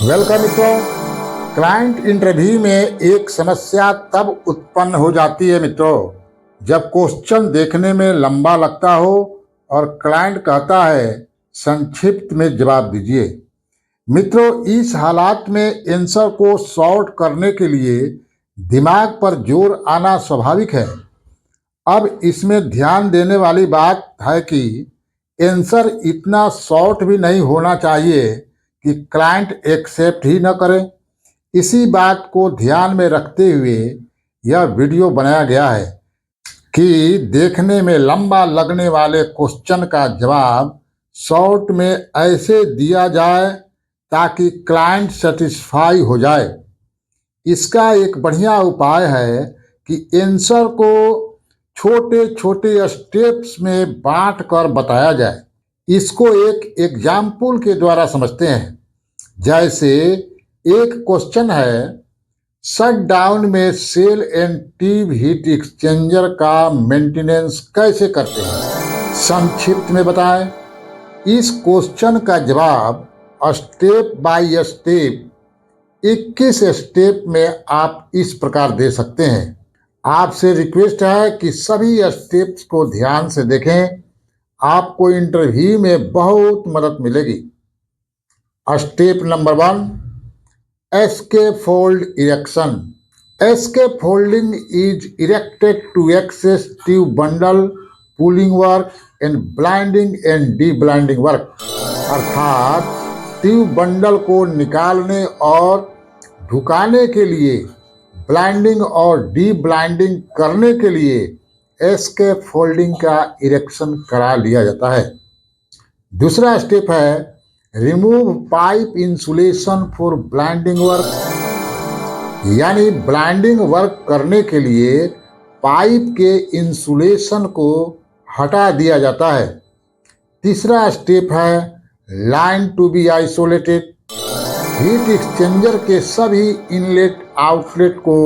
Welcome मित्रों। Client interview में एक समस्या तब उत्पन्न हो जाती है मित्रों, जब क्वेश्चन देखने में लंबा लगता हो और क्लाइंट कहता है संक्षिप्त में जवाब दीजिए। मित्रों, इस हालात में आंसर को शॉर्ट करने के लिए दिमाग पर जोर आना स्वाभाविक है। अब इसमें ध्यान देने वाली बात है कि आंसर इतना शॉर्ट भी नहीं होना चाहिए कि क्लाइंट एक्सेप्ट ही न करे। इसी बात को ध्यान में रखते हुए यह वीडियो बनाया गया है कि देखने में लंबा लगने वाले क्वेश्चन का जवाब शॉर्ट में ऐसे दिया जाए ताकि क्लाइंट सेटिस्फाई हो जाए। इसका एक बढ़िया उपाय है कि आंसर को छोटे छोटे स्टेप्स में बांट कर बताया जाए। इसको एक एग्जाम्पल के द्वारा समझते हैं। जैसे एक क्वेश्चन है, शट डाउन में shell and tube heat exchanger का मेंटेनेंस कैसे करते हैं, संक्षिप्त में बताएं। इस क्वेश्चन का जवाब स्टेप बाय स्टेप 21 स्टेप में आप इस प्रकार दे सकते हैं। आपसे रिक्वेस्ट है कि सभी स्टेप्स को ध्यान से देखें, आपको इंटरव्यू में बहुत मदद मिलेगी। Step number 1, escafold erection. Scaffolding is erected to access tube bundle, pulling work and blinding and deblinding work। अर्थात ट्यूब बंडल को निकालने और ढुकाने के लिए, ब्लाइंडिंग और डी ब्लाइंडिंग करने के लिए स्कैफोल्डिंग का इरेक्शन करा लिया जाता है। दूसरा स्टेप है remove pipe insulation for blinding work, यानी ब्लाइंडिंग वर्क करने के लिए पाइप के इंसुलेशन को हटा दिया जाता है। तीसरा स्टेप है line to be isolated, heat exchanger के सभी इनलेट आउटलेट को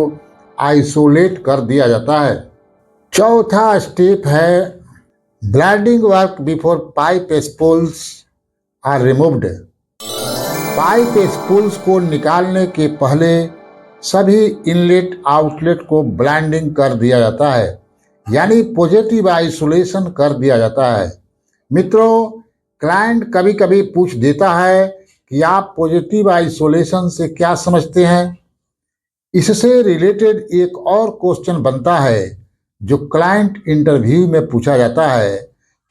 आइसोलेट कर दिया जाता है। चौथा स्टेप है blinding work before pipe spools are removed. Pipe spools को निकालने के पहले सभी इनलेट आउटलेट को ब्लाइंडिंग कर दिया जाता है, यानी पॉजिटिव आइसोलेशन कर दिया जाता है। मित्रों, क्लाइंट कभी कभी पूछ देता है कि आप पॉजिटिव आइसोलेशन से क्या समझते हैं। इससे रिलेटेड एक और क्वेश्चन बनता है जो क्लाइंट इंटरव्यू में पूछा जाता है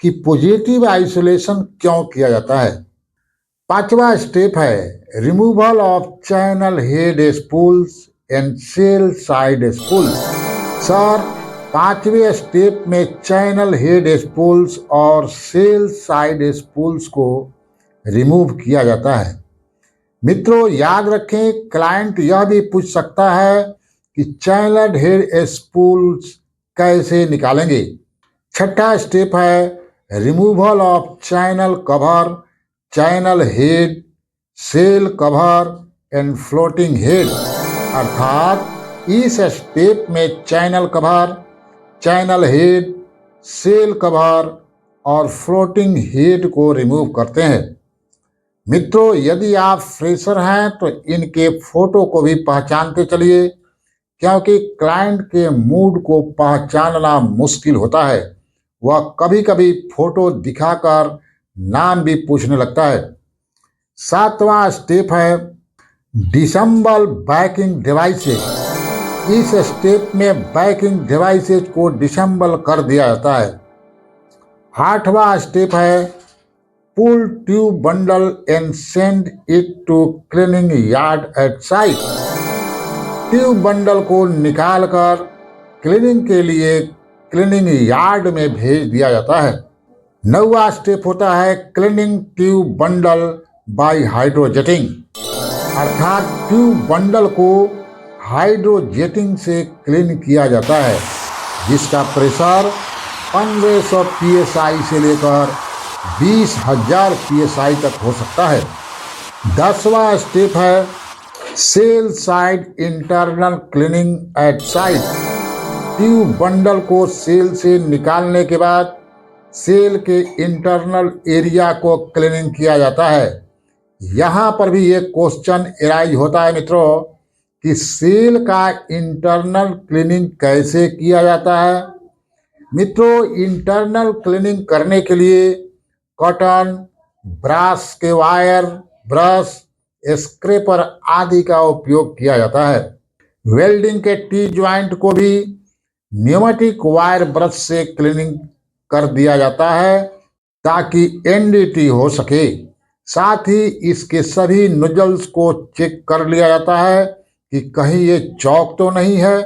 कि पॉजिटिव आइसोलेशन क्यों किया जाता है। पांचवा स्टेप है removal of channel head spools and sell side spools. Sir, पांचवें स्टेप में चैनल हेड स्पूल्स और सेल साइड स्पूल्स को रिमूव किया जाता है। मित्रों, याद रखें, क्लाइंट यह भी पूछ सकता है कि चैनल हेड स्पूल्स कैसे निकालेंगे। छठा स्टेप है removal of channel cover, channel head, shell cover and floating head. अर्थात इस स्टेप में channel cover, channel head, shell cover और फ्लोटिंग हेड को रिमूव करते हैं। मित्रों, यदि आप फ्रेशर हैं तो इनके फोटो को भी पहचानते चलिए, क्योंकि क्लाइंट के मूड को पहचानना मुश्किल होता है। वह कभी कभी फोटो दिखाकर नाम भी पूछने लगता है। सातवां स्टेप है डिसेंबल बैकिंग डिवाइसेज। इस स्टेप में बैकिंग डिवाइसेज को डिसेंबल कर दिया जाता है। आठवां स्टेप है pull tube bundle and send it to cleaning yard at site. Tube bundle को निकालकर क्लीनिंग के लिए क्लीनिंग यार्ड में भेज दिया जाता है। नौवां स्टेप होता है cleaning tube bundle by hydrojetting. अर्थात ट्यूब बंडल को हाइड्रोजेटिंग से क्लीन किया जाता है, जिसका प्रेशर 1500 psi से लेकर 20,000 psi तक हो सकता है। 10वां स्टेप है shell side internal cleaning at site. Tube bundle को सेल से निकालने के बाद सेल के इंटरनल एरिया को क्लीनिंग किया जाता है। यहाँ पर भी एक क्वेश्चन एराइज होता है मित्रों कि सेल का इंटरनल क्लीनिंग कैसे किया जाता है। मित्रों, इंटरनल क्लीनिंग करने के लिए कॉटन, ब्रश के वायर, ब्रश, स्क्रैपर आदि का उपयोग किया जाता है। वेल्डिंग के टी ज्वाइंट को भी न्यूमेटिक वायर ब्रश से क्लीनिंग कर दिया जाता है ताकि एनडीटी हो सके। साथ ही इसके सभी नोजल्स को चेक कर लिया जाता है कि कहीं ये चौक तो नहीं है।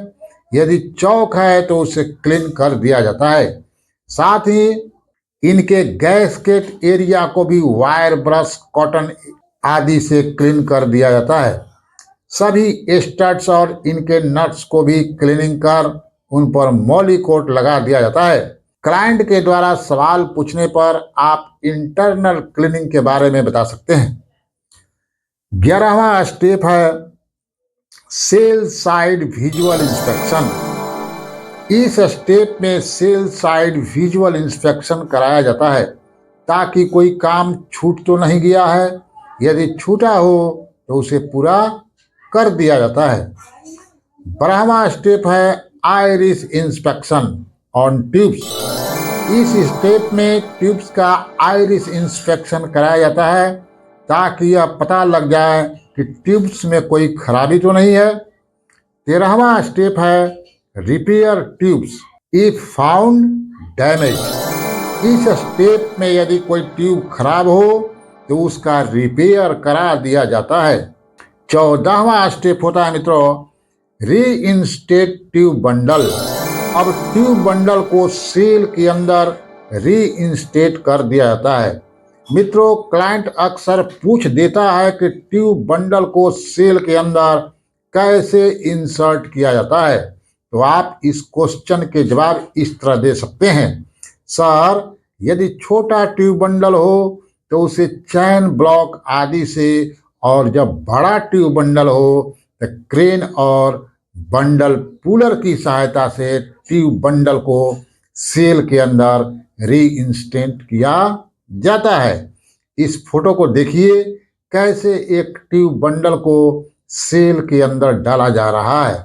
यदि चौक है तो उसे क्लीन कर दिया जाता है। साथ ही इनके गैसकेट एरिया को भी वायर ब्रश, कॉटन आदि से क्लीन कर दिया जाता है। सभी स्टड्स और इनके नट्स को भी क्लीनिंग कर उन पर मॉली कोट लगा दिया जाता है। क्लाइंट के द्वारा सवाल पूछने पर आप इंटरनल क्लीनिंग के बारे में बता सकते हैं। 11वां स्टेप है सेल साइड विजुअल इंस्पेक्शन। इस स्टेप में सेल साइड विजुअल इंस्पेक्शन कराया जाता है ताकि कोई काम छूट तो नहीं गया है। यदि छूटा हो तो उसे पूरा कर दिया जाता है। 12वां स्टेप है आइरिस इंस्पेक्शन ऑन ट्यूब्स। इस स्टेप में ट्यूब्स का आइरिस इंस्पेक्शन कराया जाता है ताकि यह पता लग जाए कि ट्यूब्स में कोई खराबी तो नहीं है। 13वां स्टेप है repair tubes if found damage. इस स्टेप में यदि कोई ट्यूब खराब हो तो उसका रिपेयर करा दिया जाता है। 14वां स्टेप होता है मित्रों रीइंस्टेट ट्यूब बंडल। अब ट्यूब बंडल को सेल के अंदर रीइंस्टेट कर दिया जाता है। मित्रों, क्लाइंट अक्सर पूछ देता है कि ट्यूब बंडल को सेल के अंदर कैसे इंसर्ट किया जाता है। तो आप इस क्वेश्चन के जवाब इस तरह दे सकते हैं। सर, यदि छोटा ट्यूब बंडल हो तो उसे चैन ब्लॉक आदि से, और जब बड़ा ट्यूब बंडल हो तो क्रेन और बंडल पुलर की सहायता से ट्यूब बंडल को सेल के अंदर रीइंस्टेट किया जाता है। इस फोटो को देखिए कैसे एक ट्यूब बंडल को सेल के अंदर डाला जा रहा है।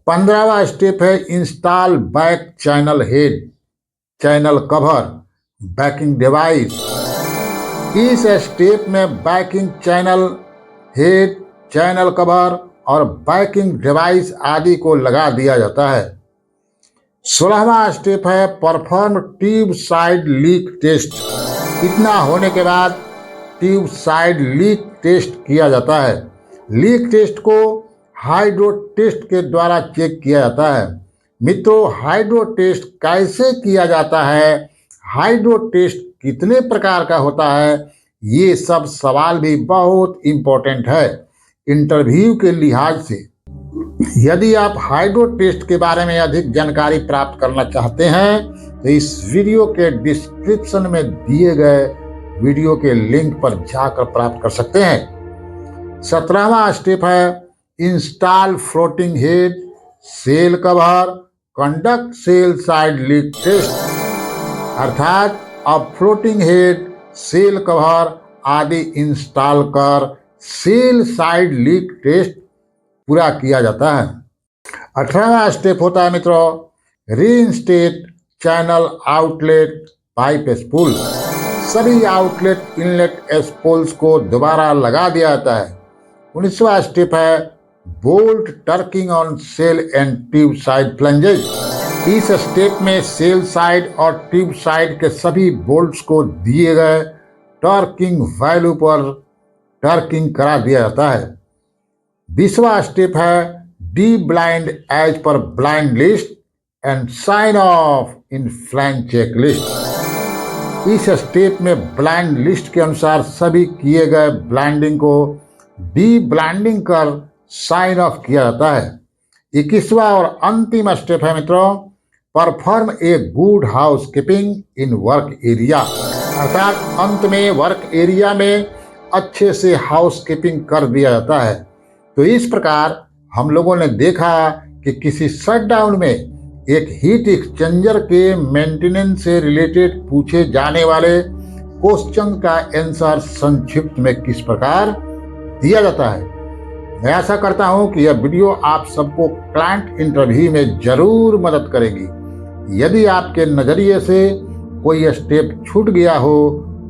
15वां स्टेप है install back channel head, channel cover, backing device. इस स्टेप में backing channel head, channel cover और बैकिंग डिवाइस आदि को लगा दिया जाता है। 16वां स्टेप है perform tube side leak test. इतना होने के बाद ट्यूब साइड लीक टेस्ट किया जाता है। लीक टेस्ट को हाइड्रो टेस्ट के द्वारा चेक किया जाता है। मित्रों, हाइड्रो टेस्ट कैसे किया जाता है, हाइड्रो टेस्ट कितने प्रकार का होता है, ये सब सवाल भी बहुत इम्पोर्टेंट है इंटरव्यू के लिहाज से। यदि आप हाइड्रो टेस्ट के बारे में अधिक जानकारी प्राप्त करना चाहते हैं तो इस वीडियो के डिस्क्रिप्शन में दिए गए वीडियो के लिंक पर जाकर प्राप्त कर सकते हैं। 17वां स्टेप है install floating head, shell cover, conduct shell side leak test. अर्थात अब फ्लोटिंग हेड, सेल कवर आदि इंस्टॉल कर सेल साइड लीक टेस्ट पूरा किया जाता है। 18वां स्टेप होता है मित्रों reinstate channel outlet pipe spool. सभी आउटलेट इनलेट स्पूल्स को दोबारा लगा दिया जाता है। 19वां स्टेप है bolt torquing on shell and tube side flanges. इस स्टेप में सेल साइड और ट्यूब साइड के सभी बोल्ट्स को दिए गए टर्किंग वैल्यू पर टर्किंग करा दिया जाता है। 20वां स्टेप है de blind as per blind list and sign off in flange check list. इस स्टेप में ब्लाइंड लिस्ट के अनुसार सभी किए गए ब्लाइंडिंग को डी ब्लाइंडिंग कर साइन ऑफ किया जाता है। 21वां और अंतिम स्टेप है मित्रों perform a good housekeeping in work area. अर्थात अंत में वर्क एरिया में अच्छे से हाउस कीपिंग कर दिया जाता है। तो इस प्रकार हम लोगों ने देखा कि किसी शटडाउन में एक हीट एक्सचेंजर के मेंटेनेंस से रिलेटेड पूछे जाने वाले क्वेश्चन का आंसर संक्षिप्त में किस प्रकार दिया जाता है। मैं आशा करता हूं कि यह वीडियो आप सबको क्लाइंट इंटरव्यू में जरूर मदद करेगी। यदि आपके नज़रिए से कोई स्टेप छूट गया हो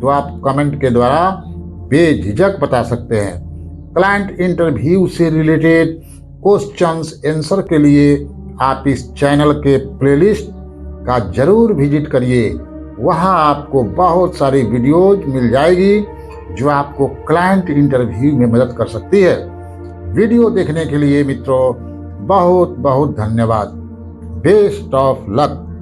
तो आप कमेंट के द्वारा बेझिझक बता सकते हैं। क्लाइंट इंटरव्यू से रिलेटेड क्वेश्चंस आंसर के लिए आप इस चैनल के प्लेलिस्ट का जरूर विजिट करिए। वहां आपको बहुत सारी वीडियोज मिल जाएगी जो आपको क्लाइंट इंटरव्यू में मदद कर सकती है। वीडियो देखने के लिए मित्रों बहुत बहुत धन्यवाद। Best of luck.